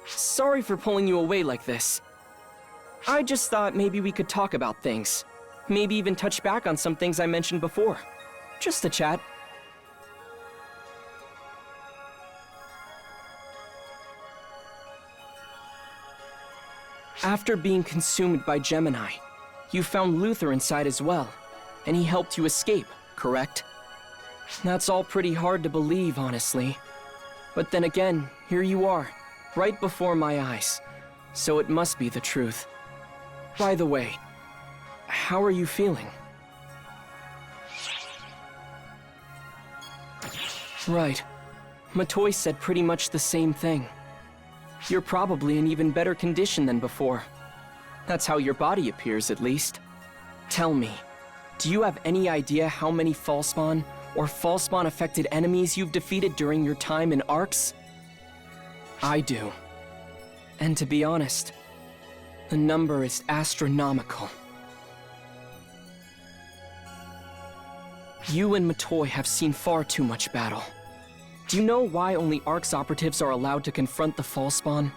Sorry for pulling you away like this. I just thought maybe we could talk about things. Maybe even touch back on some things I mentioned before. Just a chat. After being consumed by Gemini, you found Luther inside as well, and he helped you escape, correct? That's all pretty hard to believe, honestly. But then again, here you are, right before my eyes, so it must be the truth. By the way, how are you feeling? Right. Matoi said pretty much the same thing. You're probably in even better condition than before. That's how your body appears, at least. Tell me, do you have any idea how many Falspawn or Falspawn-affected enemies you've defeated during your time in Arcs? I do. And to be honest, the number is astronomical. You and Matoi have seen far too much battle. Do you know why only Arcs operatives are allowed to confront the Falspawn?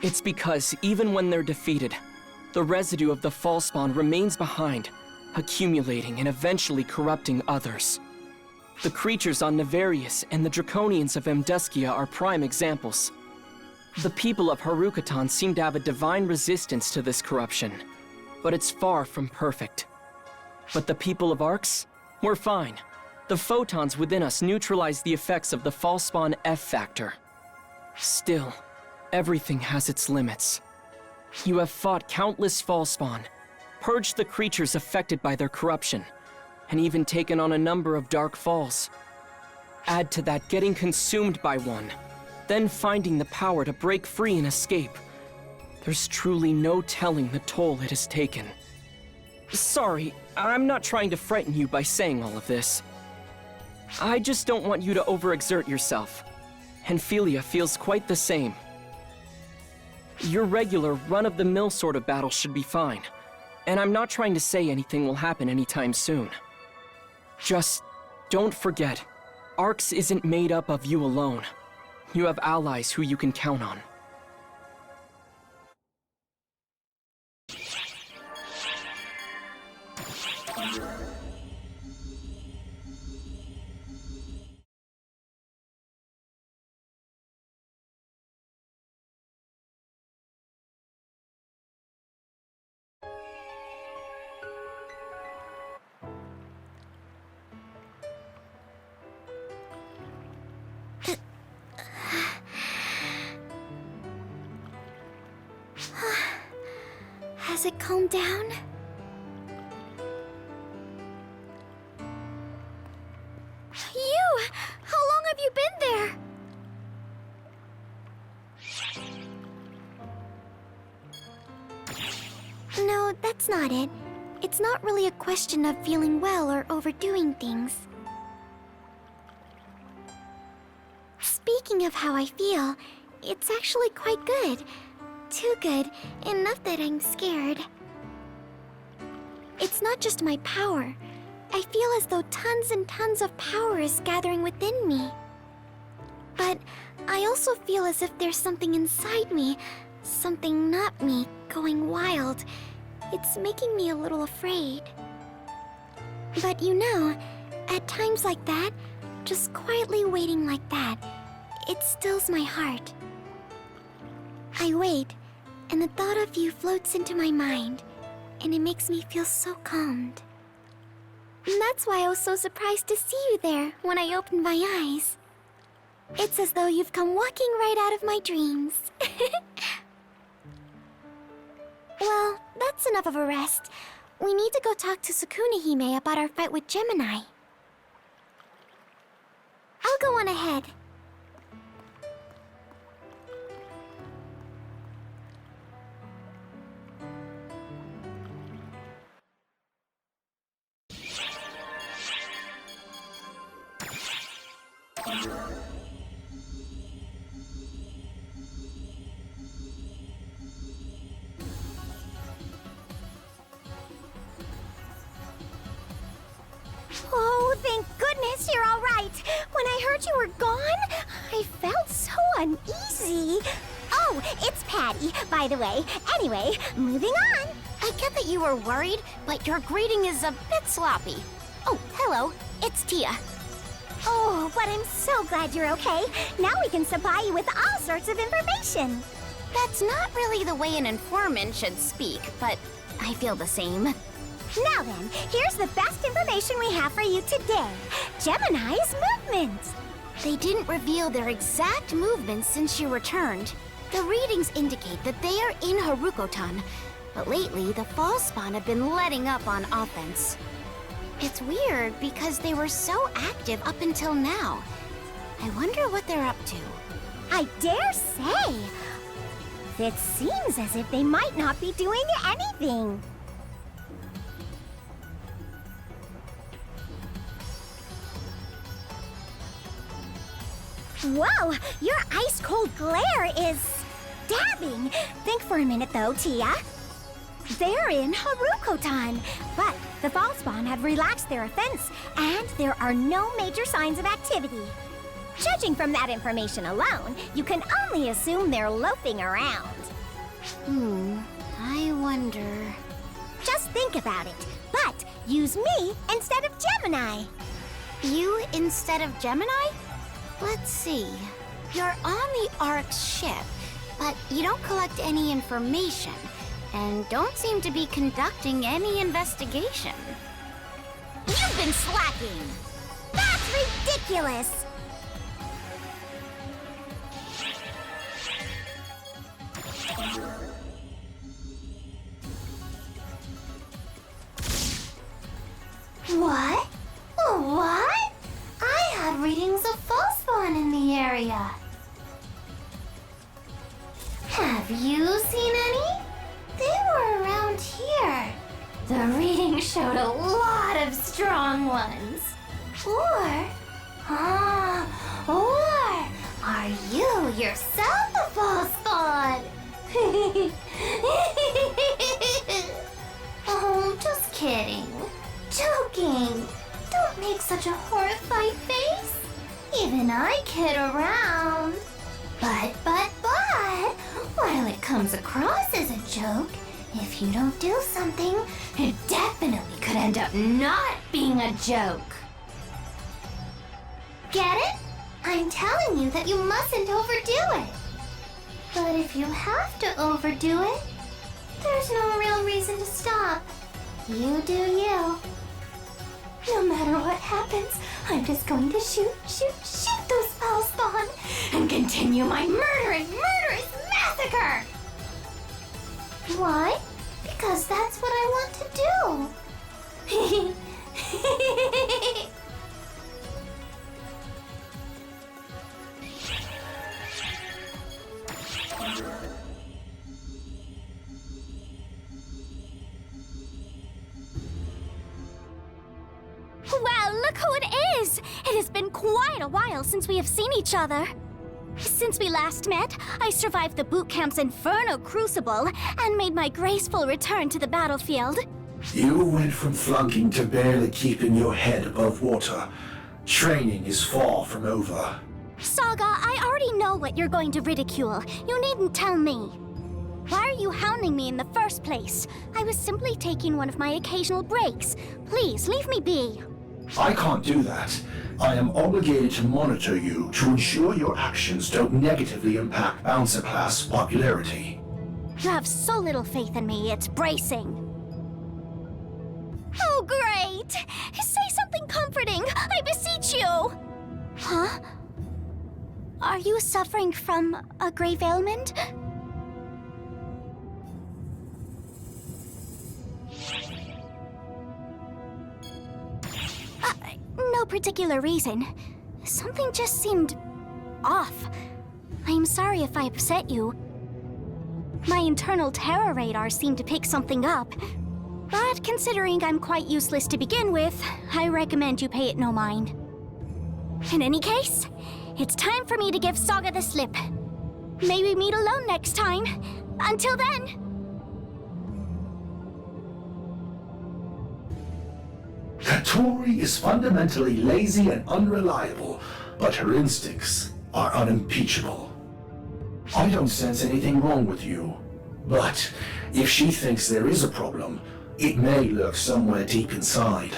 It's because even when they're defeated, the residue of the Falspawn remains behind, accumulating and eventually corrupting others. The creatures on Nefarious and the Draconians of Amduskia are prime examples. The people of Harukatan seem to have a divine resistance to this corruption, but it's far from perfect. But the people of Arcs? We're fine. The photons within us neutralize the effects of the Falspawn F factor. Still, everything has its limits. You have fought countless Falspawn, purged the creatures affected by their corruption, and even taken on a number of dark falls. Add to that getting consumed by one, then finding the power to break free and escape. There's truly no telling the toll it has taken. Sorry, I'm not trying to frighten you by saying all of this. I just don't want you to overexert yourself. And Philia feels quite the same. Your regular, run-of-the-mill sort of battle should be fine. And I'm not trying to say anything will happen anytime soon. Just don't forget, Arcs isn't made up of you alone. You have allies who you can count on. Has it calmed down? You! How long have you been there? No, that's not it. It's not really a question of feeling well or overdoing things. Speaking of how I feel, it's actually quite good. Too good, enough that I'm scared. It's not just my power. I feel as though tons and tons of power is gathering within me. But I also feel as if there's something inside me, something not me, going wild. It's making me a little afraid. But you know, at times like that, just quietly waiting like that, it stills my heart. I wait, and the thought of you floats into my mind, and it makes me feel so calmed. And that's why I was so surprised to see you there when I opened my eyes. It's as though you've come walking right out of my dreams. Well, that's enough of a rest. We need to go talk to Sukuna-hime about our fight with Gemini. I'll go on ahead. Oh, thank goodness you're all right. When I heard you were gone, I felt so uneasy. Oh, it's Patty, by the way. Anyway, moving on. I get that you were worried, but your greeting is a bit sloppy. Oh, hello. It's Tia. Oh, but I'm so glad you're okay. Now we can supply you with all sorts of information. That's not really the way an informant should speak, but I feel the same. Now then, here's the best information we have for you today. Gemini's movements. They didn't reveal their exact movements since you returned. The readings indicate that they are in Haruko-tan, but lately the fall spawn have been letting up on offense. It's weird because they were so active up until now. I wonder what they're up to. I dare say! It seems as if they might not be doing anything. Whoa! Your ice-cold glare is stabbing! Think for a minute though, Tia. They're in Haruko-tan, but the fall spawn have relaxed their offense, and there are no major signs of activity. Judging from that information alone, you can only assume they're loafing around. I wonder... Just think about it, but use me instead of Gemini. You instead of Gemini? Let's see. You're on the Ark's ship, but you don't collect any information, and don't seem to be conducting any investigation. You've been slacking! That's ridiculous! What? What? I had readings of false spawn in the area. Have you seen any? They were around here. The reading showed a lot of strong ones. Or are you yourself a false spawn? Oh, just kidding. Joking. Don't make such a horrified face. Even I kid around. But, while it comes across as a joke, if you don't do something, it definitely could end up not being a joke. Get it? I'm telling you that you mustn't overdo it. But if you have to overdo it, there's no real reason to stop. You do you. No matter what happens, I'm just going to shoot those foul spawn and continue my murderous massacre! Why? Because that's what I want to do. Well, look who it is! It has been quite a while since we have seen each other. Since we last met, I survived the boot camp's Inferno Crucible and made my graceful return to the battlefield. You went from flunking to barely keeping your head above water. Training is far from over. Saga, I already know what you're going to ridicule. You needn't tell me. Why are you hounding me in the first place? I was simply taking one of my occasional breaks. Please, leave me be. I can't do that. I am obligated to monitor you to ensure your actions don't negatively impact Bouncer class popularity. You have so little faith in me, it's bracing. Oh, great! Say something comforting, I beseech you! Huh? Are you suffering from a grave ailment? No particular reason. Something just seemed off. I'm sorry if I upset you. My internal terror radar seemed to pick something up. But considering I'm quite useless to begin with, I recommend you pay it no mind. In any case, it's time for me to give Saga the slip. May we meet alone next time. Until then... Katori is fundamentally lazy and unreliable, but her instincts are unimpeachable. I don't sense anything wrong with you, but if she thinks there is a problem, it may lurk somewhere deep inside.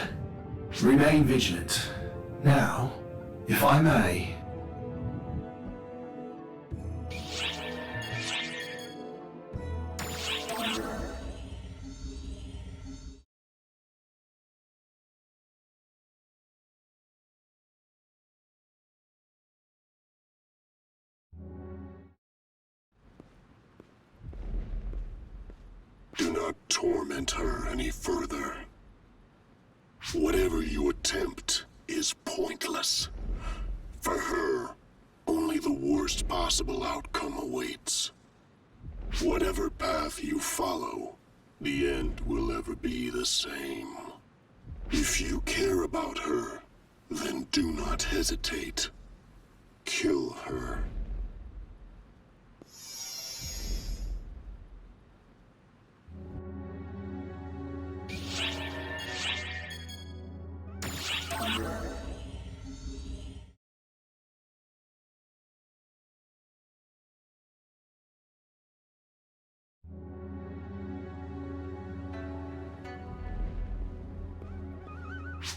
Remain vigilant. Now, if I may... Do not torment her any further. Whatever you attempt is pointless. For her, only the worst possible outcome awaits. Whatever path you follow, the end will ever be the same. If you care about her, then do not hesitate. Kill her.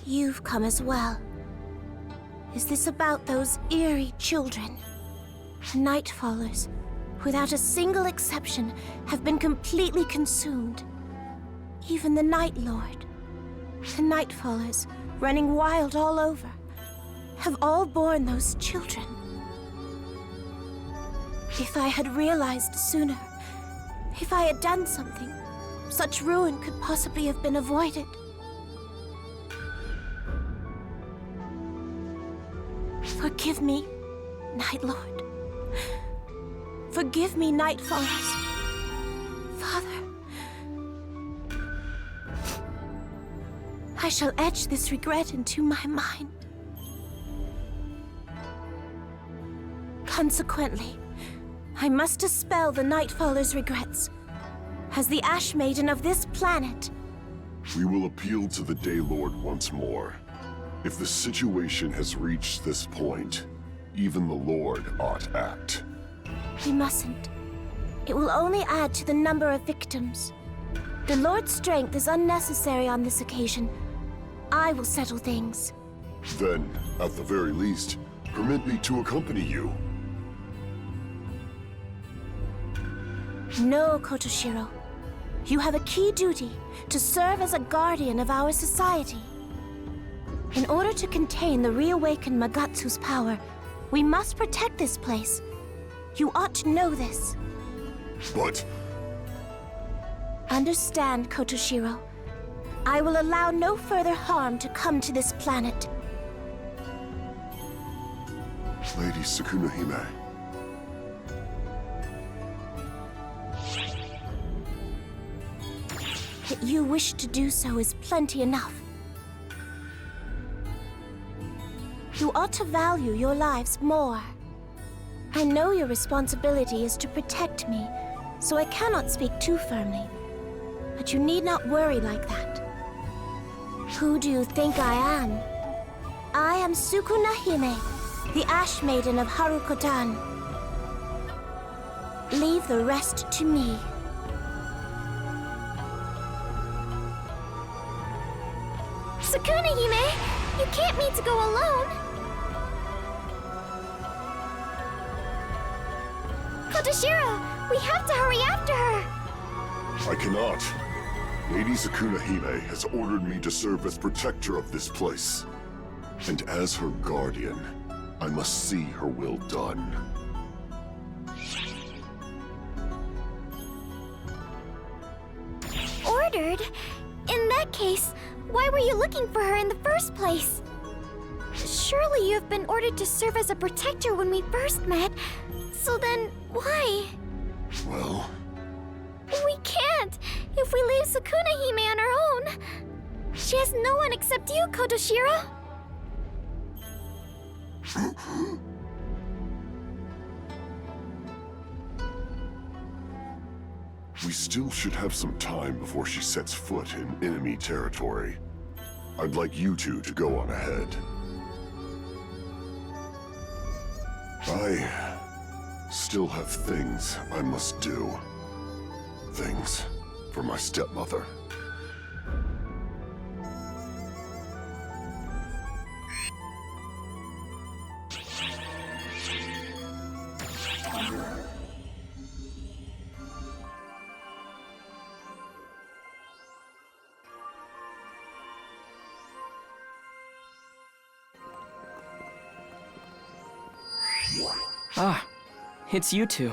You've come as well. Is this about those eerie children? Nightfallers, without a single exception, have been completely consumed. Even the Night Lord. The Nightfallers, running wild all over, have all borne those children. If I had realized sooner, if I had done something, such ruin could possibly have been avoided. Forgive me, Night Lord. Forgive me, Nightfallers. Father. I shall etch this regret into my mind. Consequently, I must dispel the Nightfallers' regrets. As the Ash Maiden of this planet, We will appeal to the Daylord once more. If the situation has reached this point, even the Lord ought act. we mustn't. It will only add to the number of victims. The Lord's strength is unnecessary on this occasion. I will settle things. Then, at the very least, permit me to accompany you. No, Kotoshiro. You have a key duty to serve as a guardian of our society. In order to contain the reawakened Magatsu's power, we must protect this place. You ought to know this. But Understand, Kotoshiro. I will allow no further harm to come to this planet. Lady Sukuna-hime, That you wish to do so is plenty enough. You ought to value your lives more. I know your responsibility is to protect me, so I cannot speak too firmly. But you need not worry like that. Who do you think I am? I am Sukuna-hime, the Ash Maiden of Harukotan. Leave the rest to me. Sukuna-hime, you can't mean to go alone. Kotoshiro, we have to hurry after her. I cannot. Lady Sukuna-hime has ordered me to serve as protector of this place. And as her guardian, I must see her will done. Ordered? In that case, why were you looking for her in the first place? Surely you have been ordered to serve as a protector when we first met. So then, why? Well, We can't! If we leave Sukuna-hime on her own! She has no one except you, Kotoshiro! We still should have some time before she sets foot in enemy territory. I'd like you two to go on ahead. I still have things I must do. Things for my stepmother. Ah, it's you two.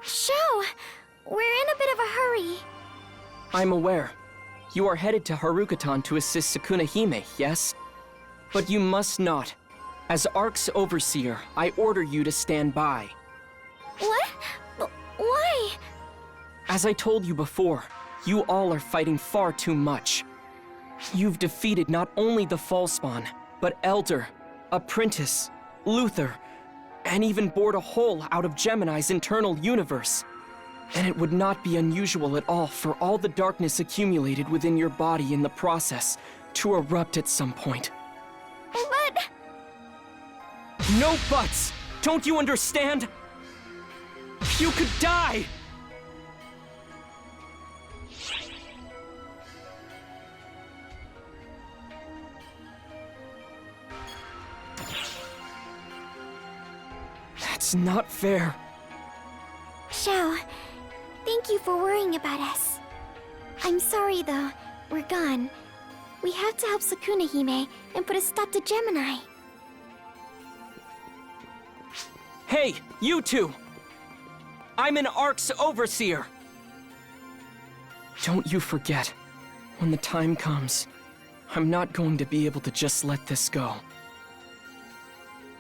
Sho! We're in a bit of a hurry. I'm aware. You are headed to Harukatan to assist Sukuna Hime, yes? But you must not. As Ark's overseer, I order you to stand by. What? Why? As I told you before, you all are fighting far too much. You've defeated not only the Fallspawn, but Elder, Apprentice, Luther, and even bored a hole out of Gemini's internal universe. And it would not be unusual at all for all the darkness accumulated within your body in the process to erupt at some point. But... No buts! Don't you understand? You could die! That's not fair. Sho, thank you for worrying about us. I'm sorry though, we're gone. We have to help Sukuna Hime and put a stop to Gemini. Hey, you two! I'm an Ark's overseer! Don't you forget, when the time comes, I'm not going to be able to just let this go.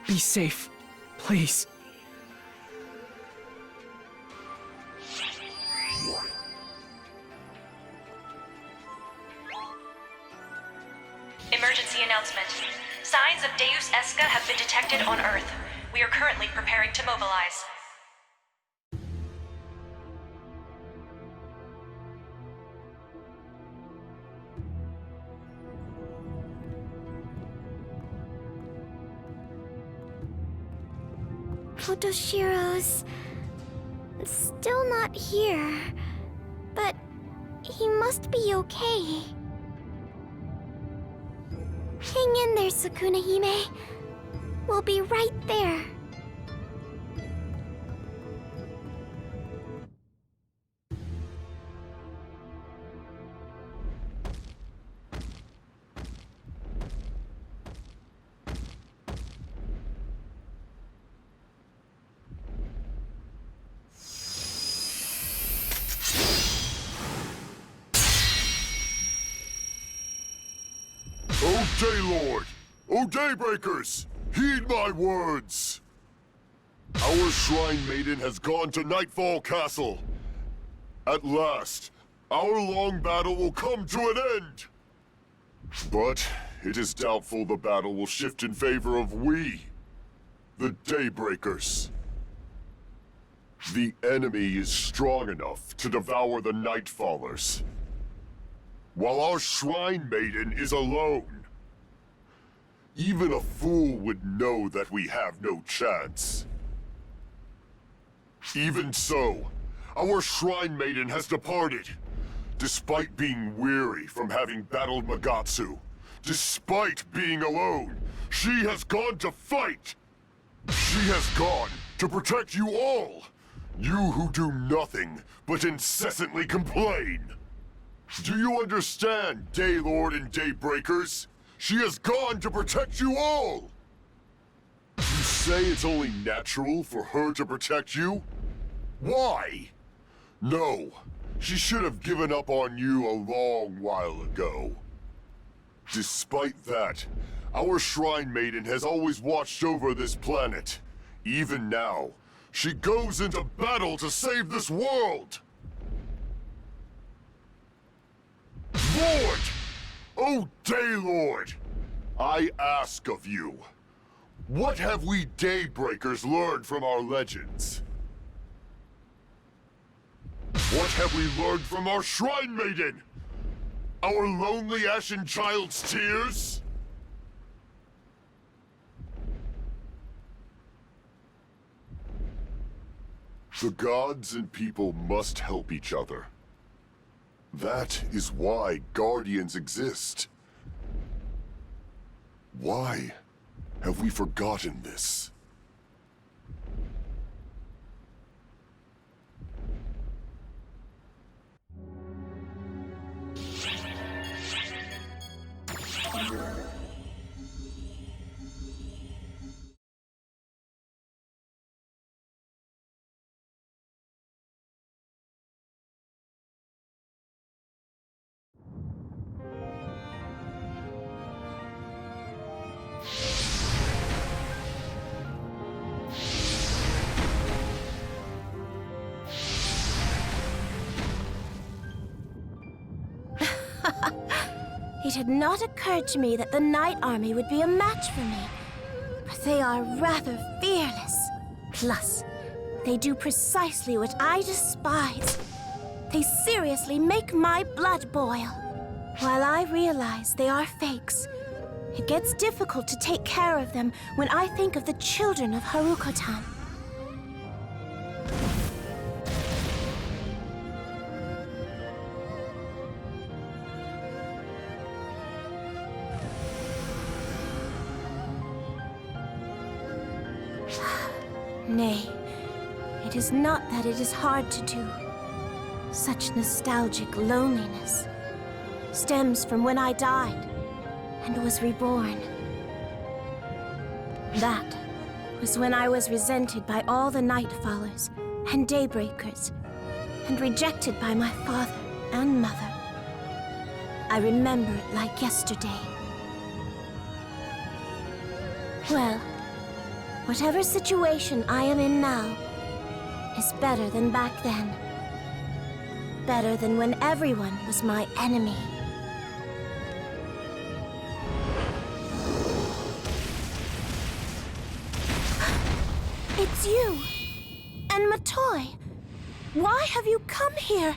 Be safe, please. Emergency announcement. Signs of Deus Esca have been detected on Earth. We are currently preparing to mobilize. Photoshiro's... still not here. But he must be okay. Hang in there, Sukuna Hime. We'll be right there. O Daylord! O Daybreakers! Heed my words! Our Shrine Maiden has gone to Nightfall Castle. At last, our long battle will come to an end. But it is doubtful the battle will shift in favor of we, the Daybreakers. The enemy is strong enough to devour the Nightfallers, while our Shrine Maiden is alone. Even a fool would know that we have no chance. Even so, our Shrine Maiden has departed, despite being weary from having battled Magatsu. Despite being alone, she has gone to fight! She has gone to protect you all! You who do nothing but incessantly complain! Do you understand, Daylord and Daybreakers? She has gone to protect you all! You say it's only natural for her to protect you? Why? No, she should have given up on you a long while ago. Despite that, our Shrine Maiden has always watched over this planet. Even now, she goes into battle to save this world! Lord! Oh, Daylord! I ask of you, What have we Daybreakers learned from our legends? What have we learned from our Shrine Maiden? Our lonely Ashen Child's tears? The gods and people must help each other. That is why Guardians exist. Why have we forgotten this? It had not occurred to me that the Night Army would be a match for me. But they are rather fearless. Plus, they do precisely what I despise. They seriously make my blood boil. While I realize they are fakes, it gets difficult to take care of them when I think of the children of Harukotan. Nay, it is not that it is hard to do. Such nostalgic loneliness stems from when I died and was reborn. That was when I was resented by all the Nightfallers and Daybreakers, and rejected by my father and mother. I remember it like yesterday. Well, whatever situation I am in now is better than back then. Better than when everyone was my enemy. It's you! And Matoi! Why have you come here?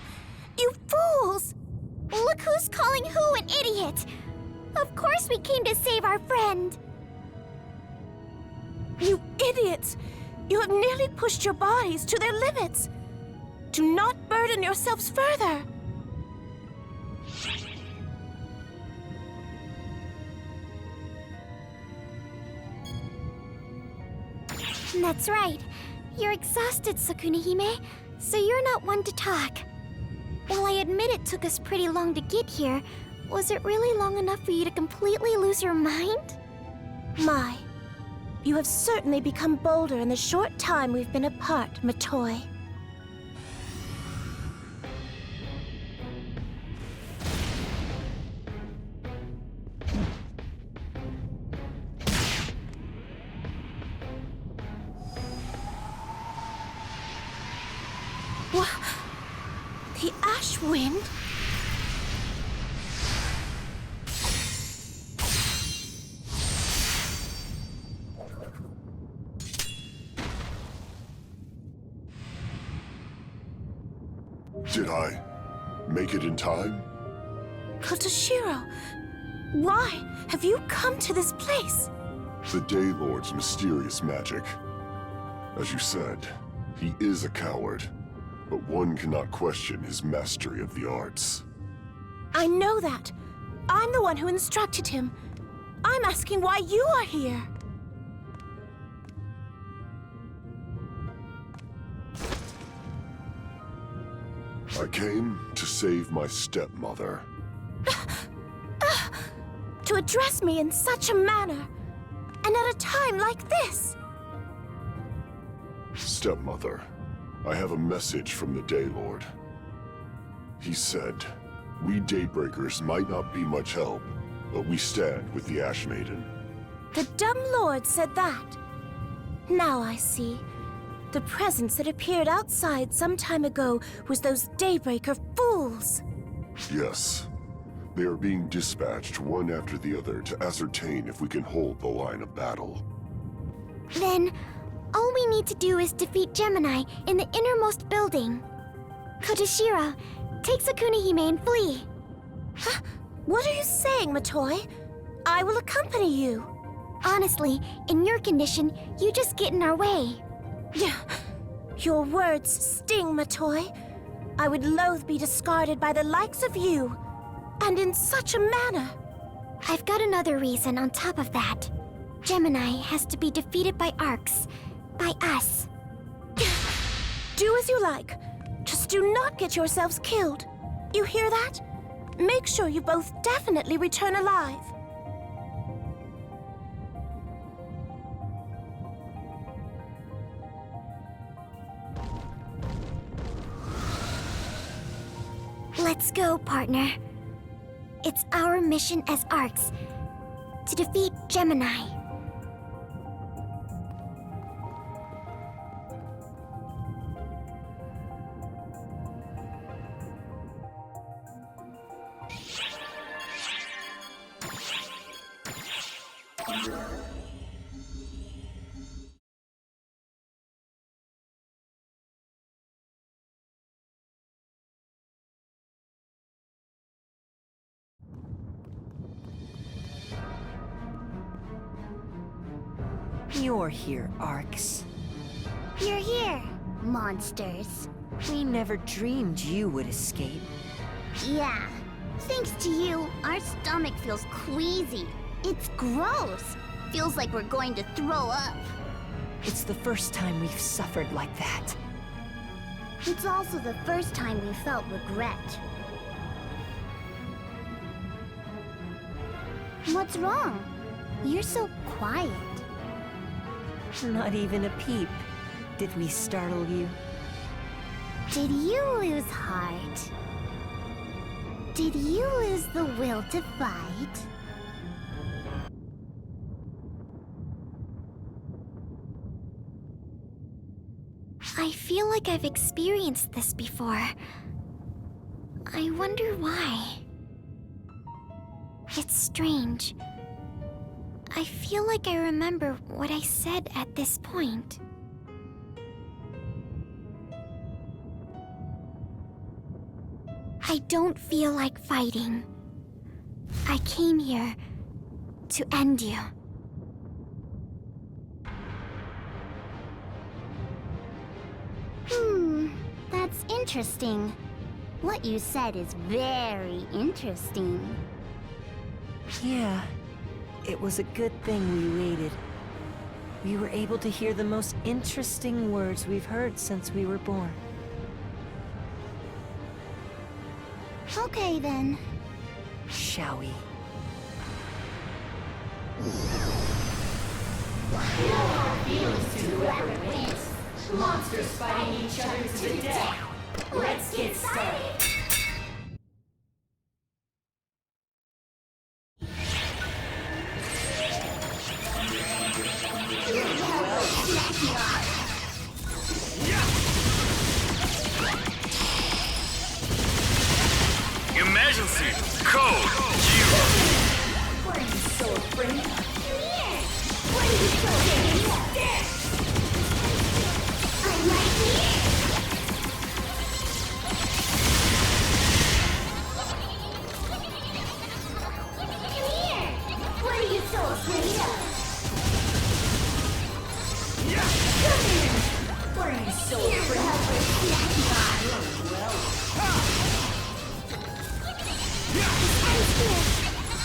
You fools! Look who's calling who an idiot! Of course we came to save our friend! You idiots! You have nearly pushed your bodies to their limits! Do not burden yourselves further! That's right. You're exhausted, Sukuna-hime, so you're not one to talk. While I admit it took us pretty long to get here, was it really long enough for you to completely lose your mind? My, you have certainly become bolder in the short time we've been apart, Matoi. The Ash Wind? Did I make it in time? Kotoshiro, why have you come to this place? The Daylord's mysterious magic. As you said, he is a coward, but one cannot question his mastery of the arts. I know that. I'm the one who instructed him. I'm asking why you are here. I came to save my stepmother. To address me in such a manner, and at a time like this. Stepmother, I have a message from the Daylord. He said, we Daybreakers might not be much help, but we stand with the Ash Maiden. The dumb lord said that. Now I see. The presence that appeared outside some time ago was those Daybreaker fools. Yes. They are being dispatched one after the other to ascertain if we can hold the line of battle. Then, all we need to do is defeat Gemini in the innermost building. Kotoshiro, take Sakunahime and flee. Huh? What are you saying, Matoi? I will accompany you. Honestly, in your condition, you just get in our way. Your words sting, Matoi. I would loathe be discarded by the likes of you. And in such a manner. I've got another reason on top of that. Gemini has to be defeated by Arcs. By us. Do as you like. Just do not get yourselves killed. You hear that? Make sure you both definitely return alive. Let's go, partner. It's our mission as Arcs to defeat Gemini. You're here, Arcs. You're here, monsters. We never dreamed you would escape. Yeah. Thanks to you, our stomach feels queasy. It's gross. Feels like we're going to throw up. It's the first time we've suffered like that. It's also the first time we felt regret. What's wrong? You're so quiet. Not even a peep. Did we startle you? Did you lose heart? Did you lose the will to fight? I feel like I've experienced this before. I wonder why. It's strange. I feel like I remember what I said at this point. I don't feel like fighting. I came here to end you. That's interesting. What you said is very interesting. Yeah. It was a good thing we waited. We were able to hear the most interesting words we've heard since we were born. Okay then. Shall we? Monsters fighting each other to death. Let's get started. Emergency code Q. What are you so afraid of? Come here. What are you so afraid of? There. I'm right here. Come here. What are you so afraid of? Come here. What are you so afraid of?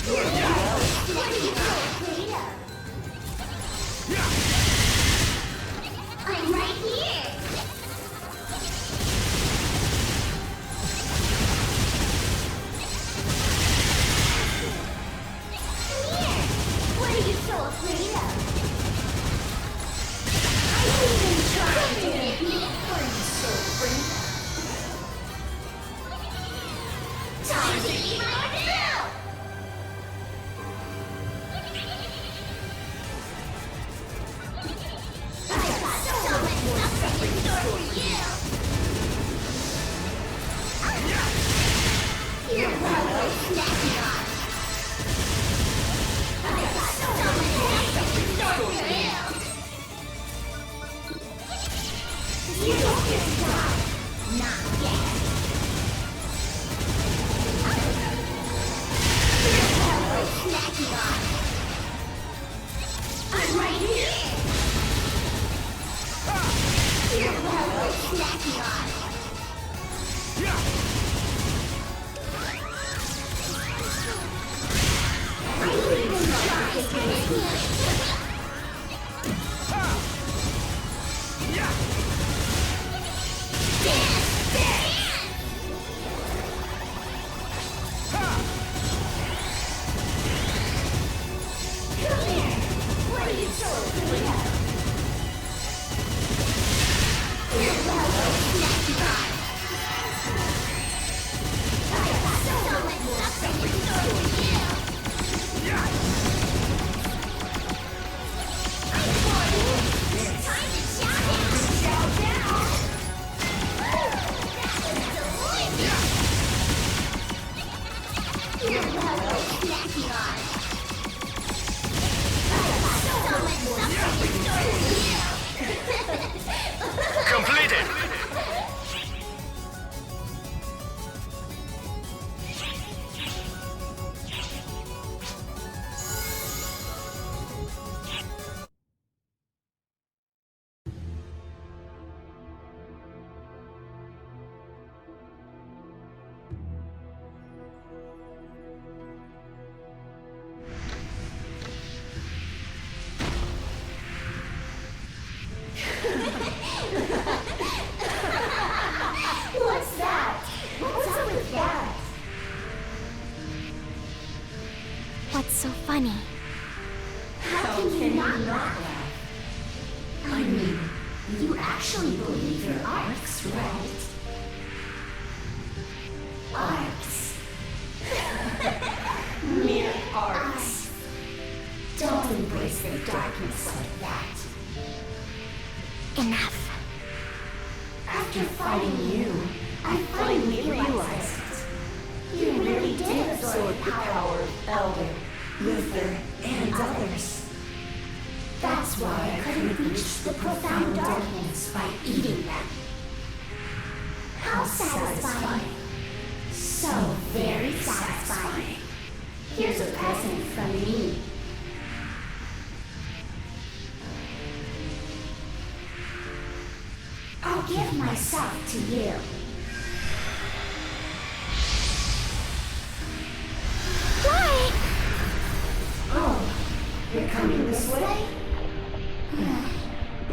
What are you so afraid of? I'm right here! Come here! What are you so afraid of? I didn't even try to get me! What are you so afraid of? Time to eat my fill! I've got so much stuff in store for you! You're well worth snacking on! I've got so much stuff in store for you! What's so funny? How can you not laugh? I mean, you actually believe your arcs, right? Arcs. Mere arcs. Don't embrace the darkness like that. Enough. After fighting you, I finally realized it. You really did absorb the power of Elder, Luther, and others. That's why I couldn't reach the profound darkness by eating them. How satisfying. So very satisfying. Here's a present from me. I'll give myself to you. Why? Oh, you're coming this way?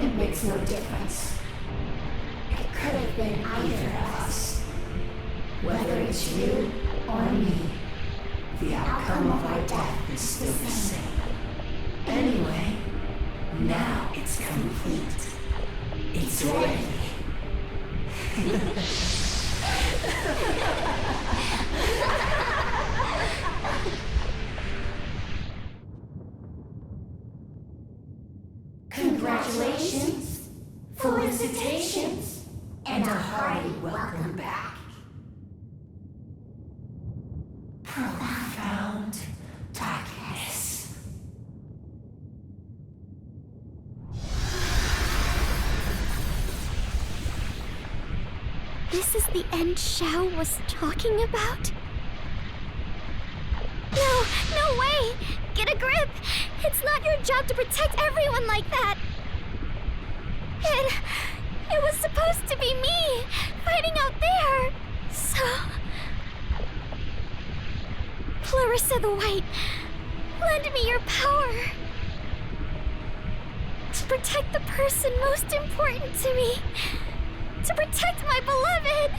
It makes no difference. It could have been either of us. Whether it's you or me, the outcome of our death is still the same. Anyway, now it's complete. It's ready. Congratulations, felicitations, and a hearty welcome back. Profound darkness. This is the end Xiao was talking about? No, no way! Get a grip! It's not your job to protect everyone like that! It was supposed to be me, fighting out there! So... Clarissa the White, lend me your power! To protect the person most important to me! To protect my beloved!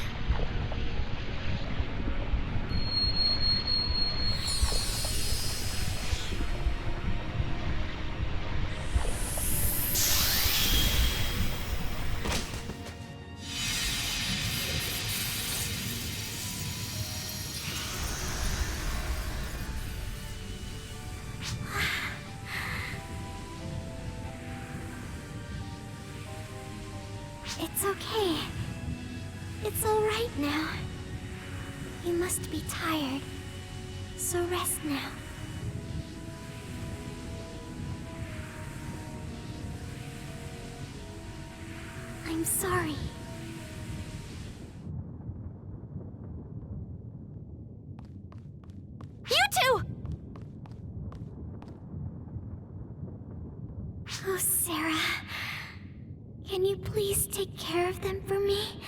It's okay. It's all right now. You must be tired, so rest now. I'm sorry. You two! Oh, Sarah. Can you please take care of them for me?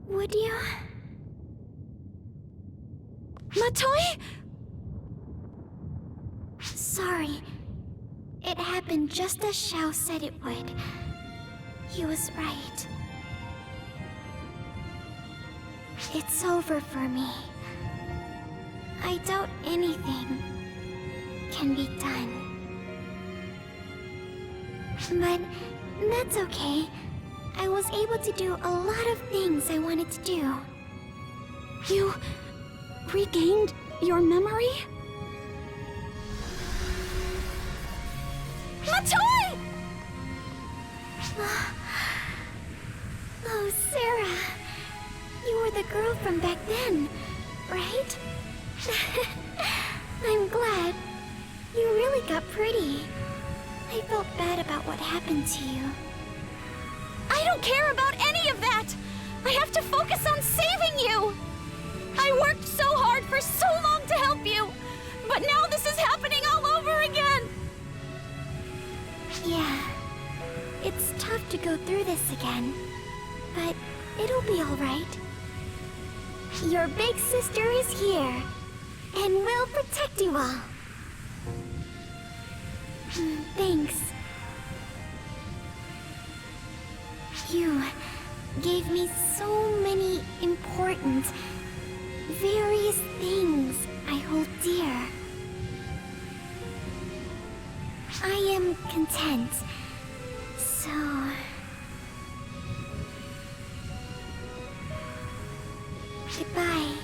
Would you? Matoi? Sorry. It happened just as Xiao said it would. He was right. It's over for me. I doubt anything can be done. But that's okay. I was able to do a lot of things I wanted to do. You regained your memory? Matoi! Oh, Sarah. You were the girl from back then, right? I'm glad. You really got pretty. I felt bad about what happened to you. I don't care about any of that! I have to focus on saving you! I worked so hard for so long to help you, but now this is happening all over again! Yeah, it's tough to go through this again, but it'll be all right. Your big sister is here, and will protect you all. Thanks. You gave me so many important, various things I hold dear. I am content. So... goodbye.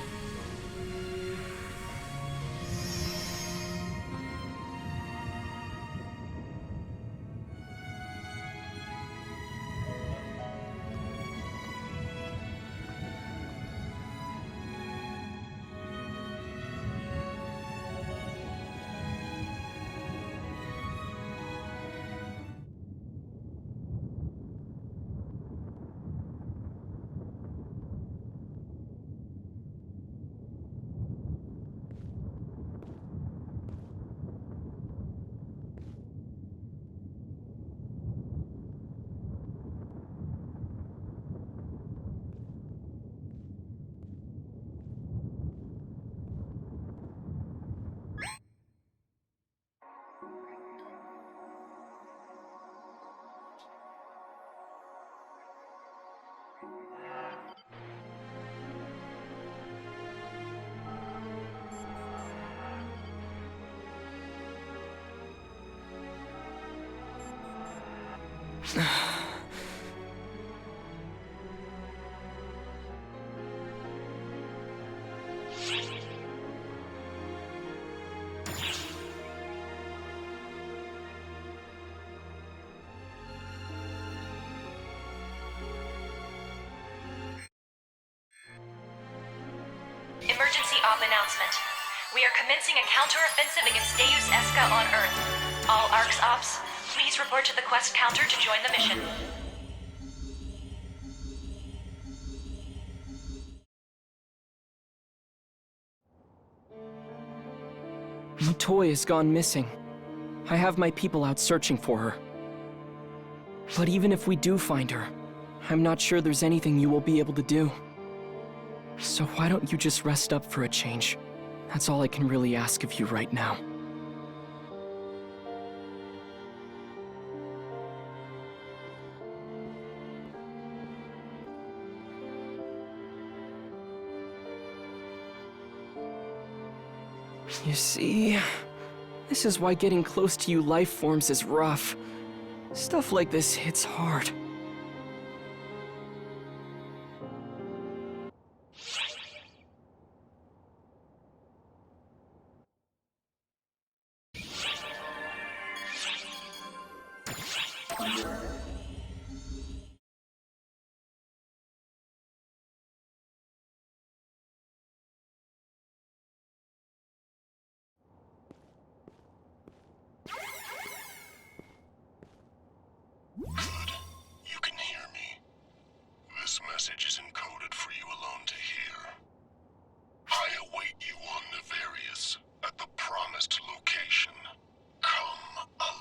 Emergency op announcement. We are commencing a counter-offensive against Deus Eska on Earth. All ARCS ops, please report to the quest counter to join the mission. My toy has gone missing. I have my people out searching for her. But even if we do find her, I'm not sure there's anything you will be able to do. So why don't you just rest up for a change? That's all I can really ask of you right now. You see, this is why getting close to you life forms is rough. Stuff like this hits hard. Good. You can hear me. This message is encoded for you alone to hear. I await you on Nefarious at the promised location. Come alone.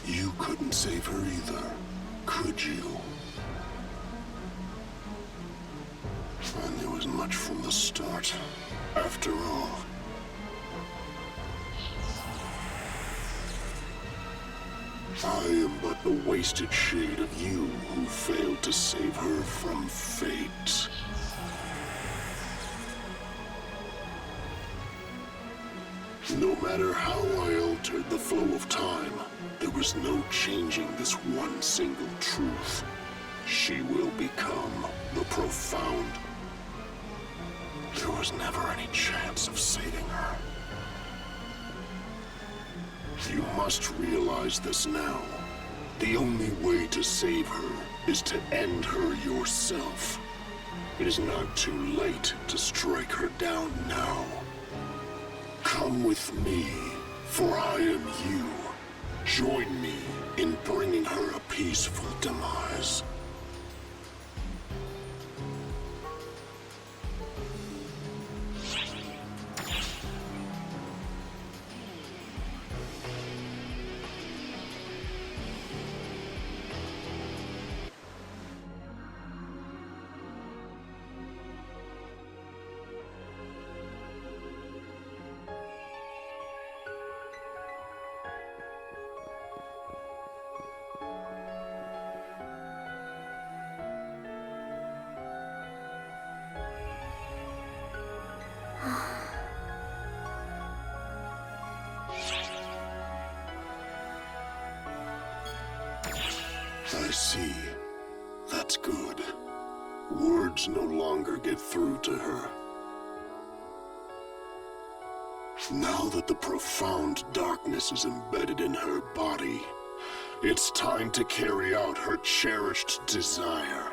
You couldn't save her either, could you? I knew as much from the start. After all, I am but the wasted shade of you who failed to save her from fate. No matter how I altered the flow of time, there was no changing this one single truth. She will become the Profound. There was never any chance of saving her. You must realize this now. The only way to save her is to end her yourself. It is not too late to strike her down now. Come with me, for I am you. Join me in bringing her a peaceful demise. see. That's good. Words no longer get through to her. Now that the profound darkness is embedded in her body, it's time to carry out her cherished desire.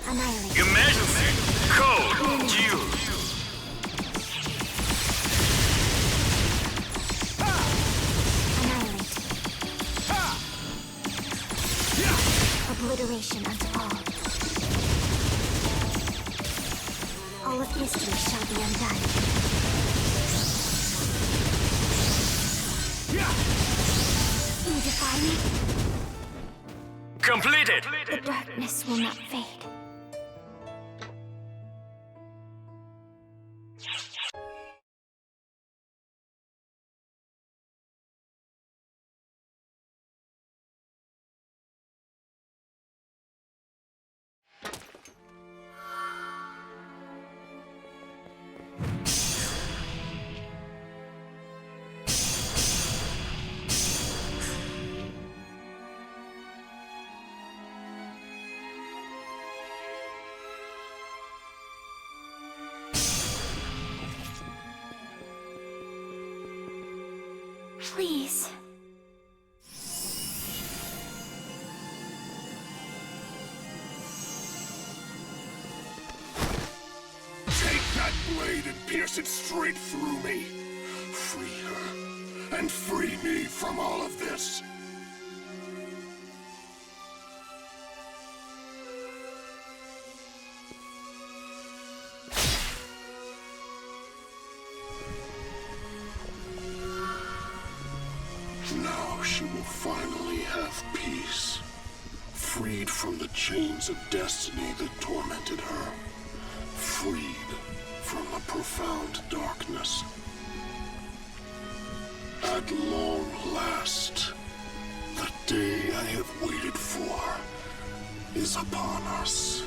Annihilate. Emergency code due. Annihilate. Obliteration unto all. All of history shall be undone. You defy me? Completed. The darkness will not fade. Please. Take that blade and pierce it straight through me. Free her, and free me from all of this. Now she will finally have peace. Freed from the chains of destiny that tormented her. Freed from the profound darkness. At long last, the day I have waited for is upon us.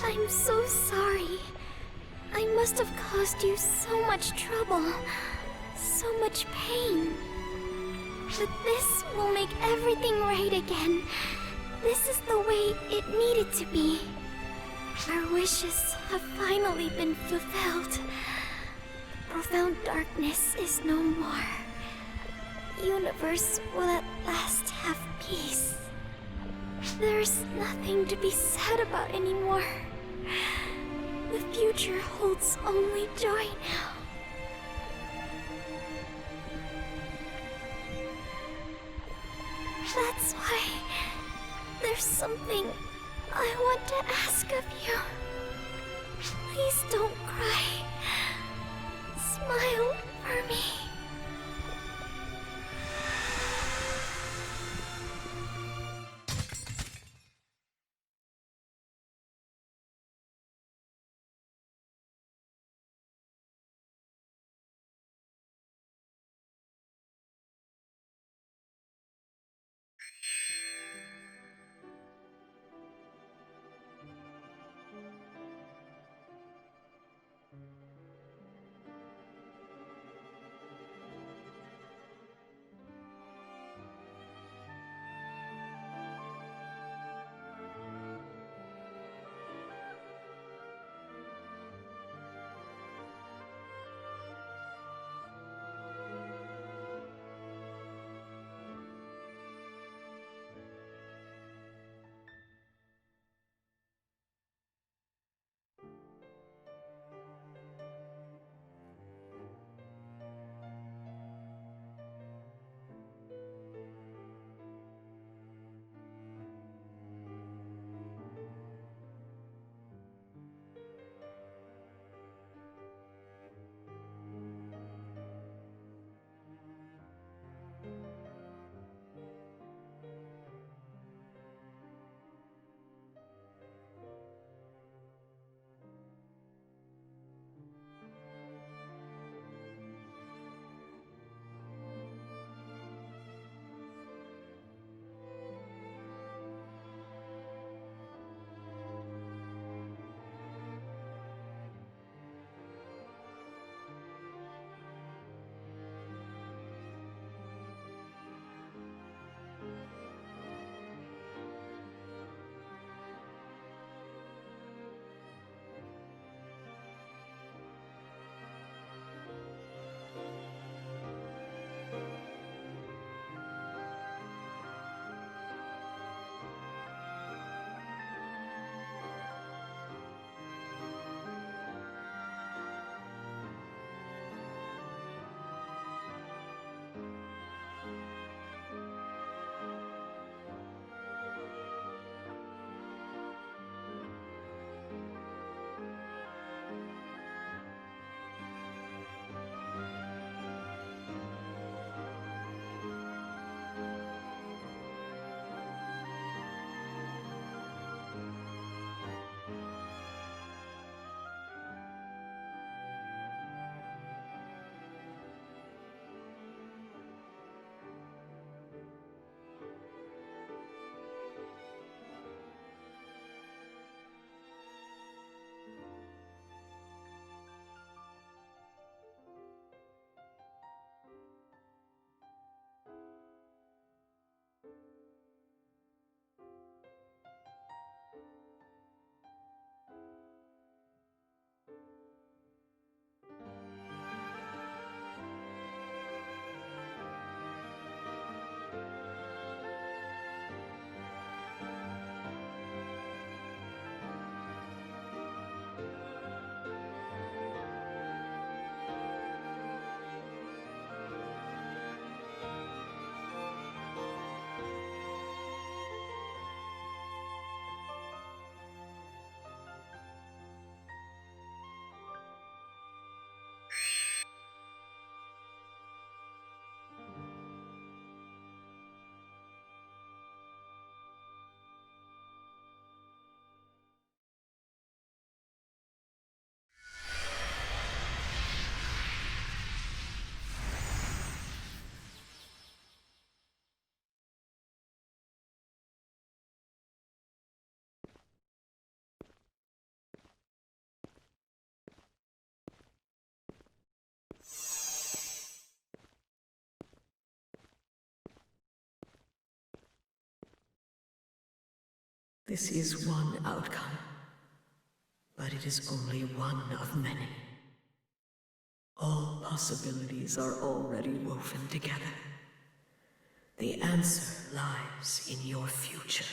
I'm so sorry. I must have caused you so much trouble, so much pain. But this will make everything right again. This is the way it needed to be. Our wishes have finally been fulfilled. The profound darkness is no more. Universe will at last have peace. There's nothing to be sad about anymore. The future holds only joy now. That's why there's something I want to ask of you. Please don't cry. Smile for me. This is one outcome, but it is only one of many. All possibilities are already woven together. The answer lies in your future.